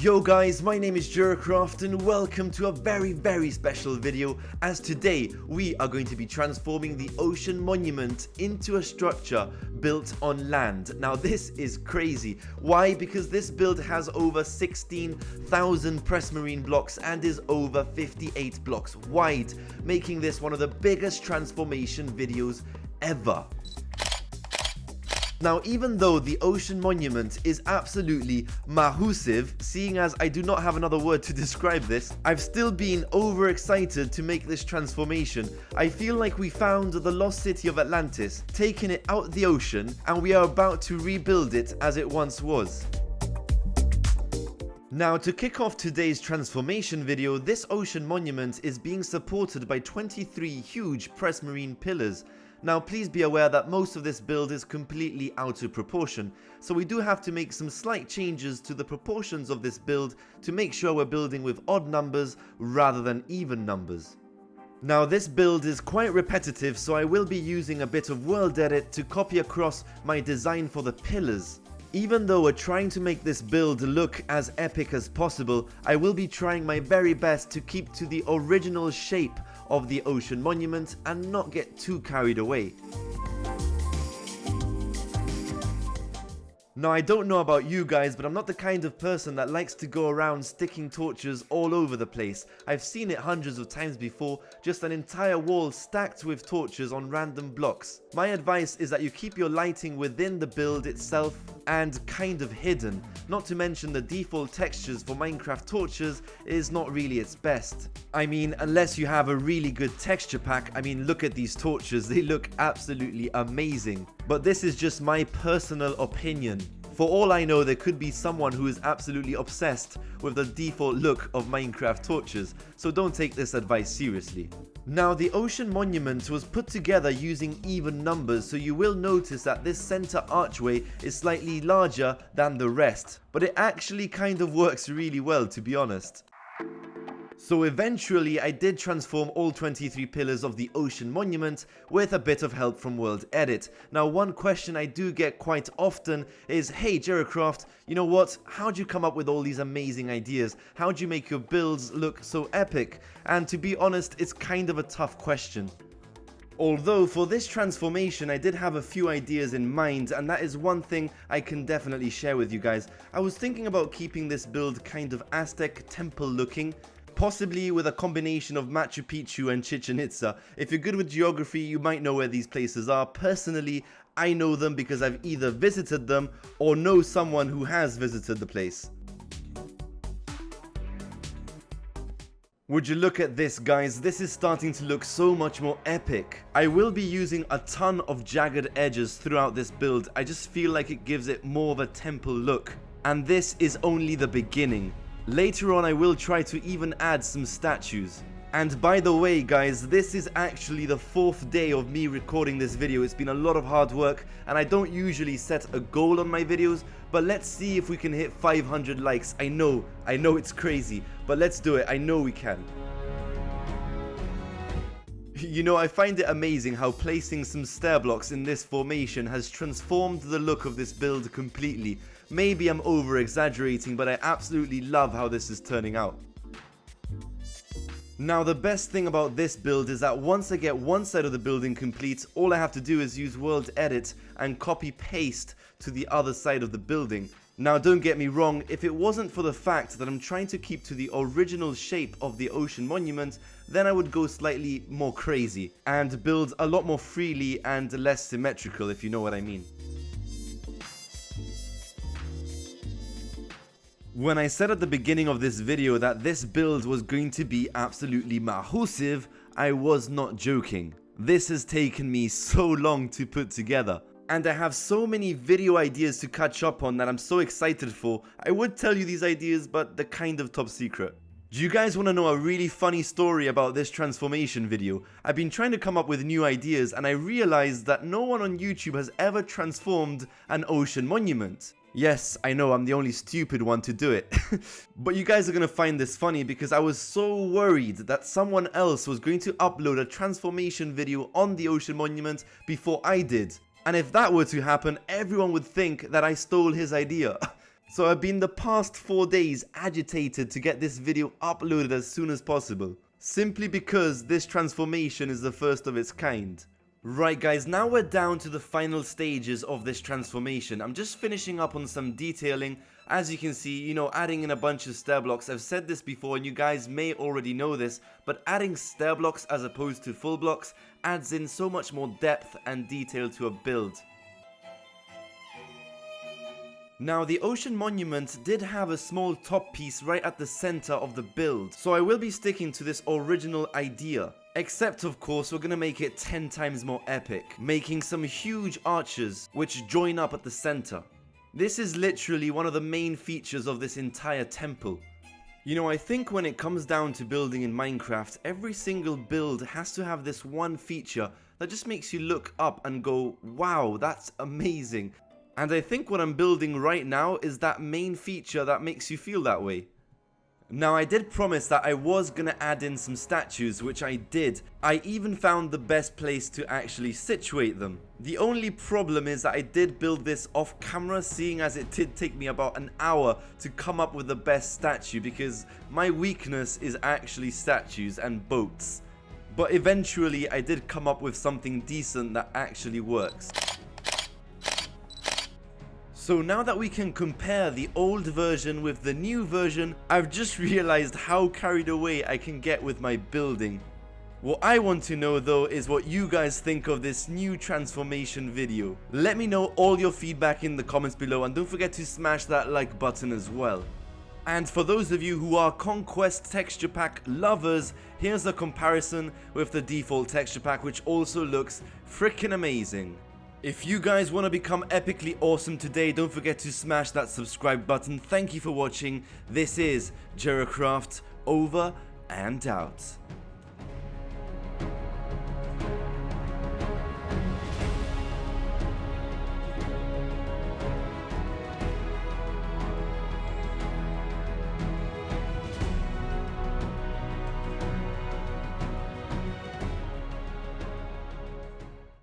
Yo guys, my name is Jeracraft and welcome to a very special video, as today we are going to be transforming the ocean monument into a structure built on land. Now this is crazy. Why? Because this build has over 16,000 press marine blocks and is over 58 blocks wide, making this one of the biggest transformation videos ever. Now, even though the ocean monument is absolutely massive, seeing as I do not have another word to describe this, I've still been overexcited to make this transformation. I feel like we found the lost city of Atlantis, taken it out the ocean, and we are about to rebuild it as it once was. Now, to kick off today's transformation video, this ocean monument is being supported by 23 huge press marine pillars. Now please be aware that most of this build is completely out of proportion, so we do have to make some slight changes to the proportions of this build to make sure we're building with odd numbers rather than even numbers. Now this build is quite repetitive, so I will be using a bit of world edit to copy across my design for the pillars. Even though we're trying to make this build look as epic as possible, I will be trying my very best to keep to the original shape of the ocean monument and not get too carried away. Now, I don't know about you guys, but I'm not the kind of person that likes to go around sticking torches all over the place. I've seen it hundreds of times before, just an entire wall stacked with torches on random blocks. My advice is that you keep your lighting within the build itself and kind of hidden. Not to mention the default textures for Minecraft torches is not really its best. I mean, unless you have a really good texture pack. I mean, look at these torches, they look absolutely amazing. But this is just my personal opinion. For all I know, there could be someone who is absolutely obsessed with the default look of Minecraft torches, so don't take this advice seriously. Now, the ocean monument was put together using even numbers, so you will notice that this center archway is slightly larger than the rest, but it actually kind of works really well, to be honest. So eventually I did transform all 23 pillars of the ocean monument with a bit of help from World Edit. Now, one question I do get quite often is, hey Jeracraft, you know what, how'd you come up with all these amazing ideas? How'd you make your builds look so epic? And to be honest, it's kind of a tough question. Although for this transformation I did have a few ideas in mind, and that is one thing I can definitely share with you guys. I was thinking about keeping this build kind of Aztec temple looking, possibly with a combination of Machu Picchu and Chichen Itza. If you're good with geography, you might know where these places are. Personally, I know them because I've either visited them or know someone who has visited the place. Would you look at this, guys? This is starting to look so much more epic. I will be using a ton of jagged edges throughout this build. I just feel like it gives it more of a temple look. And this is only the beginning. Later on I will try to even add some statues. And by the way guys, this is actually the 4th day of me recording this video. It's been a lot of hard work and I don't usually set a goal on my videos, but let's see if we can hit 500 likes. I know it's crazy, but let's do it. I know we can. You know, I find it amazing how placing some stair blocks in this formation has transformed the look of this build completely. Maybe I'm over exaggerating, but I absolutely love how this is turning out. Now, the best thing about this build is that once I get one side of the building complete, all I have to do is use World Edit and copy paste to the other side of the building. Now, don't get me wrong, if it wasn't for the fact that I'm trying to keep to the original shape of the ocean monument, then I would go slightly more crazy and build a lot more freely and less symmetrical, if you know what I mean. When I said at the beginning of this video that this build was going to be absolutely massive, I was not joking. This has taken me so long to put together. And I have so many video ideas to catch up on that I'm so excited for. I would tell you these ideas, but they're kind of top secret. Do you guys want to know a really funny story about this transformation video? I've been trying to come up with new ideas and I realized that no one on YouTube has ever transformed an ocean monument. Yes, I know I'm the only stupid one to do it. But you guys are gonna find this funny because I was so worried that someone else was going to upload a transformation video on the ocean monument before I did. And if that were to happen, everyone would think that I stole his idea. So I've been the past 4 days agitated to get this video uploaded as soon as possible, simply because this transformation is the first of its kind. Right guys, now we're down to the final stages of this transformation. I'm just finishing up on some detailing. As you can see, adding in a bunch of stair blocks. I've said this before and you guys may already know this, but adding stair blocks as opposed to full blocks adds in so much more depth and detail to a build. Now, the ocean monument did have a small top piece right at the center of the build, so I will be sticking to this original idea. Except, of course, we're gonna make it 10 times more epic, making some huge arches which join up at the center. This is literally one of the main features of this entire temple. I think when it comes down to building in Minecraft, every single build has to have this one feature that just makes you look up and go, wow, that's amazing. And I think what I'm building right now is that main feature that makes you feel that way. Now, I did promise that I was gonna add in some statues, which I did. I even found the best place to actually situate them. The only problem is that I did build this off camera, seeing as it did take me about an hour to come up with the best statue, because my weakness is actually statues and boats. But eventually I did come up with something decent that actually works. So now that we can compare the old version with the new version, I've just realized how carried away I can get with my building. What I want to know though is what you guys think of this new transformation video. Let me know all your feedback in the comments below, and don't forget to smash that like button as well. And for those of you who are Conquest texture pack lovers, here's a comparison with the default texture pack, which also looks freaking amazing. If you guys want to become epically awesome today, don't forget to smash that subscribe button. Thank you for watching. This is Jeracraft, over and out.